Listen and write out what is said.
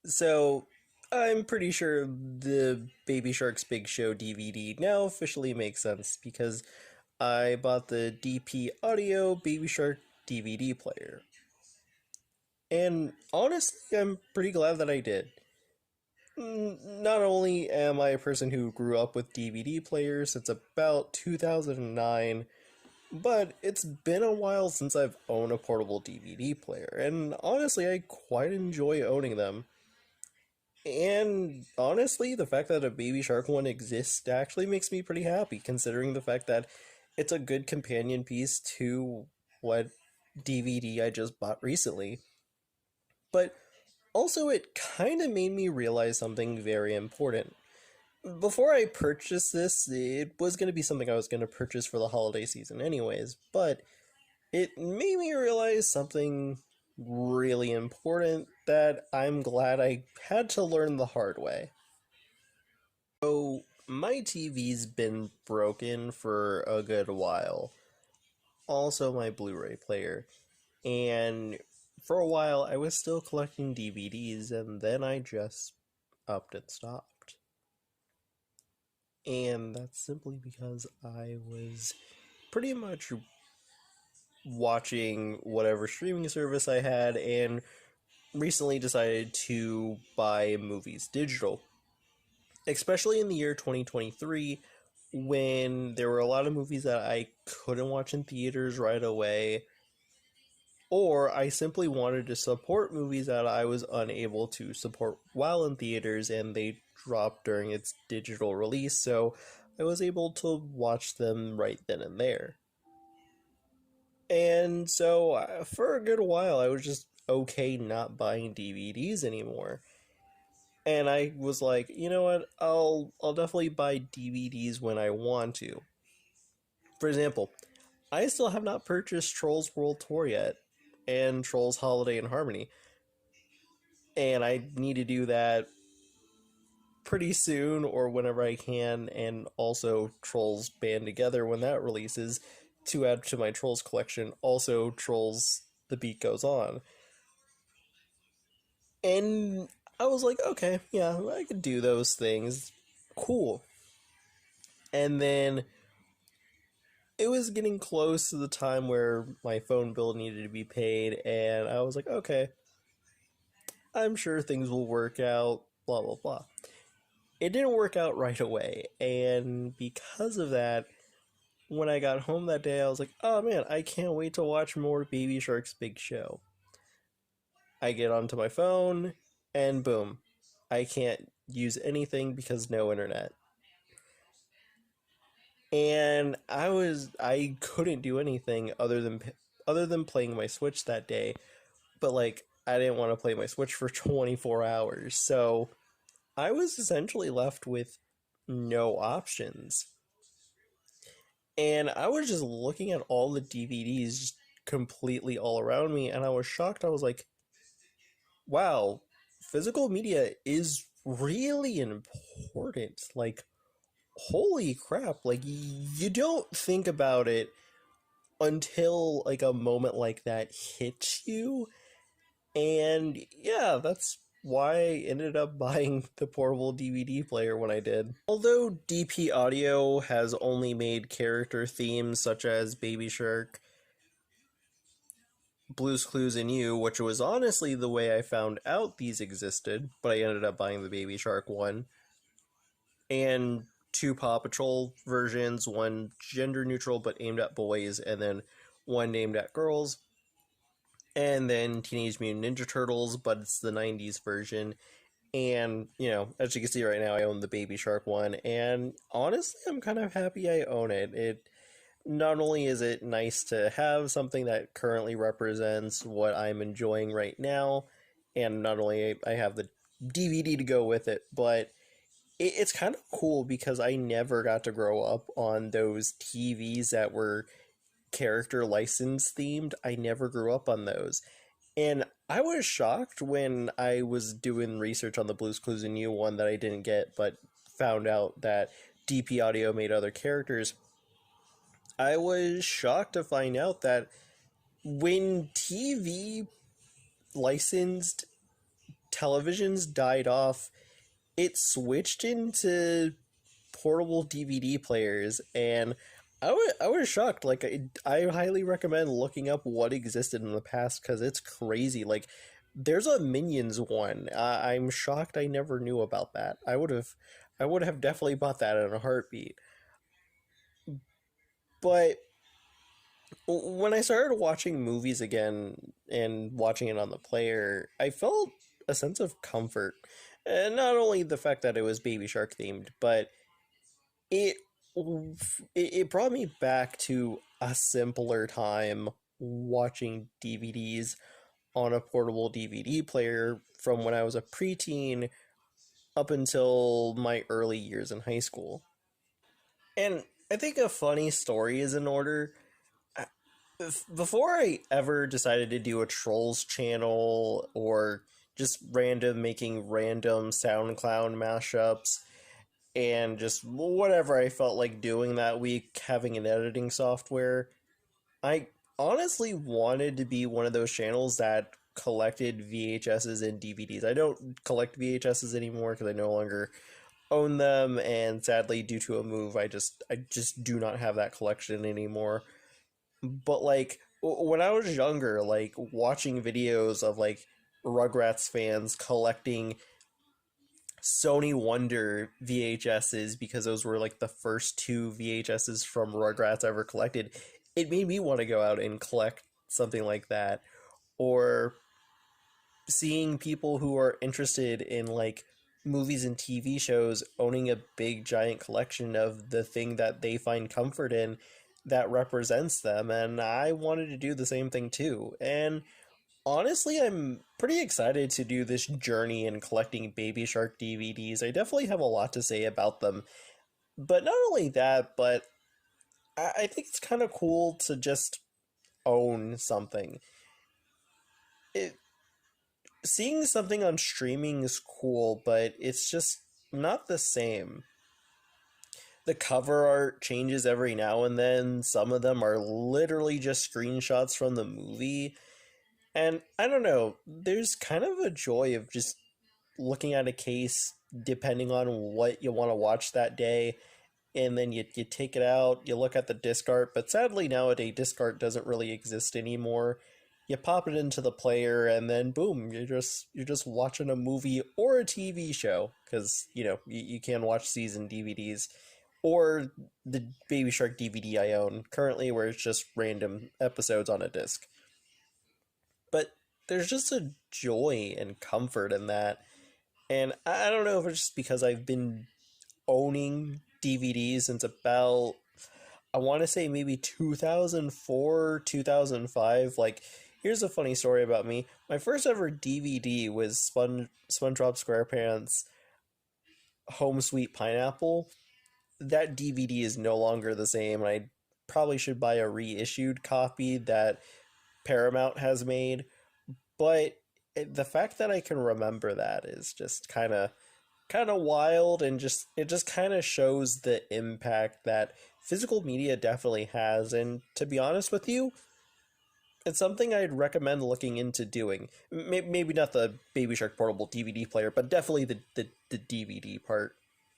So, I'm pretty sure the Baby Shark's Big Show DVD now officially makes sense because I bought the DP Audio Baby Shark DVD player. And honestly, I'm pretty glad that I did. Not only am I a person who grew up with DVD players since about 2009, but it's been a while since I've owned a portable DVD player, and honestly, I quite enjoy owning them. And honestly, the fact that a Baby Shark one exists actually makes me pretty happy, considering the fact that it's a good companion piece to what DVD I just bought recently. But also, it kind of made me realize something very important. Before I purchased this, it was going to be something I was going to purchase for the holiday season, anyways, but it made me realize something really important that I'm glad I had to learn the hard way. So, my TV's been broken for a good while. Also, my Blu ray player. And for a while, I was still collecting DVDs, and then I just upped and stopped. And that's simply because I was pretty much watching whatever streaming service I had and recently decided to buy movies digital. Especially in the year 2023, when there were a lot of movies that I couldn't watch in theaters right away, or I simply wanted to support movies that I was unable to support while in theaters and they dropped during its digital release, so I was able to watch them right then and there. And so for a good while, I was just okay not buying DVDs anymore. And I was like, you know what? I'll definitely buy DVDs when I want to. For example, I still have not purchased Trolls World Tour yet, and Trolls Holiday in Harmony, and I need to do that pretty soon or whenever I can, and also Trolls Band Together when that releases to add to my Trolls collection. Also, Trolls The Beat Goes On. And I was like, okay, yeah, I could do those things. Cool. And then it was getting close to the time where my phone bill needed to be paid, and I was like, okay, I'm sure things will work out, blah, blah, blah. It didn't work out right away, and because of that, when I got home that day, I was like, oh man, I can't wait to watch more Baby Shark's Big Show. I get onto my phone, and boom, I can't use anything because no internet. And I couldn't do anything other than playing my Switch that day, but like I didn't want to play my Switch for 24 hours. So I was essentially left with no options. And I was just looking at all the DVDs just completely all around me, and I was shocked. I was like, wow, physical media is really important. Like, holy crap. Like, you don't think about it until like a moment like that hits you. And yeah, that's why I ended up buying the portable DVD player when I did. Although DP Audio has only made character themes such as Baby Shark, Blue's Clues, and You, which was honestly the way I found out these existed, but I ended up buying the Baby Shark one, and two Paw Patrol versions, one gender neutral but aimed at boys, and then one aimed at girls, and then Teenage Mutant Ninja Turtles, but it's the 90s version. And, as you can see right now, I own the Baby Shark one, and honestly, I'm kind of happy I own it. It not only is it nice to have something that currently represents what I'm enjoying right now, and not only I have the DVD to go with it, but it's kind of cool because I never got to grow up on those TVs that were character license themed. I never grew up on those. And I was shocked when I was doing research on the Blues Clues and You one that I didn't get, but found out that DP Audio made other characters. I was shocked to find out that when TV licensed televisions died off, it switched into portable DVD players, and I was shocked. Like I highly recommend looking up what existed in the past because it's crazy. Like there's a Minions one. I'm shocked I never knew about that. I would have definitely bought that in a heartbeat. But when I started watching movies again and watching it on the player, I felt a sense of comfort. And not only the fact that it was Baby Shark themed, but it it brought me back to a simpler time watching DVDs on a portable DVD player from when I was a preteen up until my early years in high school. And I think a funny story is in order. Before I ever decided to do a Trolls channel or just random making random SoundCloud mashups and just whatever I felt like doing that week, having an editing software, I honestly wanted to be one of those channels that collected VHSs and DVDs. I don't collect VHSs anymore because I no longer own them, and sadly, due to a move, I just do not have that collection anymore. But like when I was younger, like watching videos of like Rugrats fans collecting Sony Wonder VHSs because those were like the first two VHSs from Rugrats ever collected, it made me want to go out and collect something like that. Or seeing people who are interested in like movies and TV shows owning a big giant collection of the thing that they find comfort in that represents them, and I wanted to do the same thing too. And honestly, I'm pretty excited to do this journey in collecting Baby Shark DVDs. I definitely have a lot to say about them. But not only that, but I think it's kind of cool to just own something. It, seeing something on streaming is cool, but it's just not the same. The cover art changes every now and then. Some of them are literally just screenshots from the movie. And I don't know, there's kind of a joy of just looking at a case depending on what you want to watch that day, and then you take it out, you look at the disc art, but sadly nowadays disc art doesn't really exist anymore. You pop it into the player and then boom, you're just watching a movie or a TV show because you can watch season DVDs or the Baby Shark DVD I own currently where it's just random episodes on a disc. But there's just a joy and comfort in that. And I don't know if it's just because I've been owning DVDs since about, I want to say maybe 2004, 2005. Like, here's a funny story about me. My first ever DVD was SpongeBob SquarePants Home Sweet Pineapple. That DVD is no longer the same, and I probably should buy a reissued copy that Paramount has made. But the fact that I can remember that is just kind of wild, and just it just kind of shows the impact that physical media definitely has. And to be honest with you, it's something I'd recommend looking into doing. Maybe not the Baby Shark portable DVD player, but definitely the DVD part.